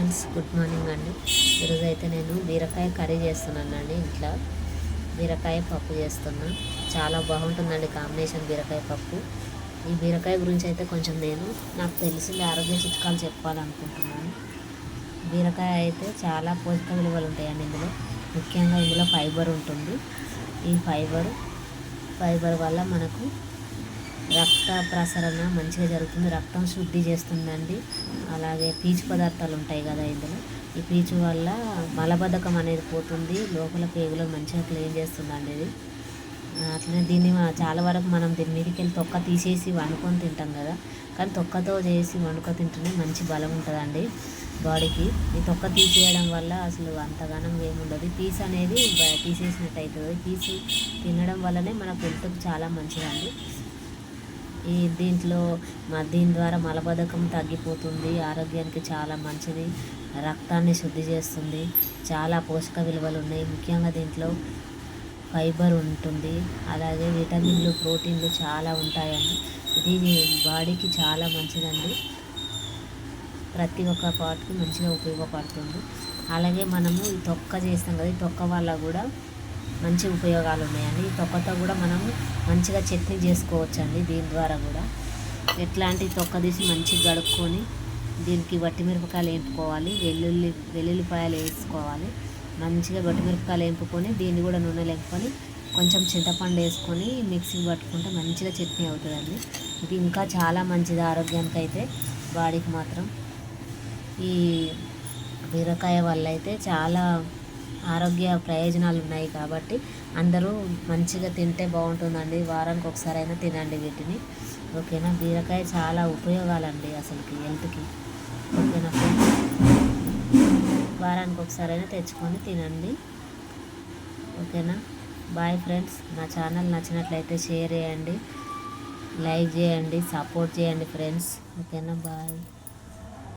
Friends, good morning అండి. ఈరోజు అయితే నేను బీరకాయ కర్రీ చేస్తున్నానండి. ఇంట్లో బీరకాయ పప్పు చేస్తున్నా. చాలా బాగుంటుందండి కాంబినేషన్ బీరకాయ పప్పు. ఈ బీరకాయ గురించి అయితే కొంచెం నాకు తెలిసిన ఆరోగ్య చిట్కాలు చెప్పాలనుకుంటున్నాను. బీరకాయ అయితే చాలా పోషక విలువలు ఉంటాయండి ఇందులో. ముఖ్యంగా ఇందులో ఫైబర్ ఉంటుంది. ఈ ఫైబర్ వల్ల మనకు రక్త ప్రసరణ మంచిగా జరుగుతుంది, రక్తం శుద్ధి చేస్తుందండి. అలాగే పీచు పదార్థాలు ఉంటాయి కదా ఇందులో. ఈ పీచు వల్ల మలబద్ధకం అనేది పోతుంది, లోపల పేగులను మంచిగా క్లీన్ చేస్తుందండి ఇది. అట్లనే దీన్ని చాలా వరకు మనం దీని మీదకి వెళ్ళి తొక్క తీసేసి వండుకొని తింటాం కదా, కానీ తొక్కతో చేసి వండుకొని తింటేనే మంచి బలం ఉంటుందండి బాడీకి. ఈ తొక్క తీసేయడం వల్ల అసలు అంతగానం ఏముండదు. పీస్ అనేది తీసేసినట్టు అవుతుంది. పీసు తినడం వల్లనే మన హెల్త్కి చాలా మంచిదండి. దీని ద్వారా మలబద్ధకం తగ్గిపోతుంది, ఆరోగ్యానికి చాలా మంచిది, రక్తాన్ని శుద్ధి చేస్తుంది, చాలా పోషక విలువలు ఉన్నాయి. ముఖ్యంగా దీంట్లో ఫైబర్ ఉంటుంది, అలాగే విటమిన్లు, ప్రోటీన్లు చాలా ఉంటాయండి. ఇది బాడీకి చాలా మంచిదండి, ప్రతి ఒక్క పార్ట్కి మంచిగా ఉపయోగపడుతుంది. అలాగే మనము ఈ తొక్క చేస్తాం కదా, ఈ తొక్క వల్ల కూడా మంచి ఉపయోగాలు ఉన్నాయండి. ఈ తొక్కతో కూడా మనం మంచిగా చట్నీ చేసుకోవచ్చండి. దీని ద్వారా కూడా ఎట్లాంటి తొక్క తీసి మంచిగా గడుక్కొని దీనికి వట్టిమిరపకాయలు వేపుకోవాలి, వెల్లుల్లిపాయలు వేసుకోవాలి. మంచిగా వట్టిమిరపకాయలు వేపుకొని దీన్ని కూడా నూనెలో వేపుకొని కొంచెం చింతపండు వేసుకొని మిక్సీ పట్టుకుంటే మంచిగా చట్నీ అవుతుందండి. ఇది ఇంకా చాలా మంచిది ఆరోగ్యానికి అయితే, బాడీకి మాత్రం. ఈ బీరకాయ వల్ల అయితే చాలా ఆరోగ్య ప్రయోజనాలు ఉన్నాయి కాబట్టి అందరూ మంచిగా తింటే బాగుంటుందండి. వారానికి ఒకసారి అయినా తినండి వీటిని, ఓకేనా. బీరకాయ చాలా ఉపయోగాలండి అసలుకి హెల్త్కి, ఓకేనా ఫ్రెండ్స్. వారానికి ఒకసారి అయినా తెచ్చుకొని తినండి, ఓకేనా. Bye friends. నా ఛానల్ నచ్చినట్లయితే షేర్ చేయండి, లైక్ చేయండి, సపోర్ట్ చేయండి ఫ్రెండ్స్, ఓకేనా. బాయ్.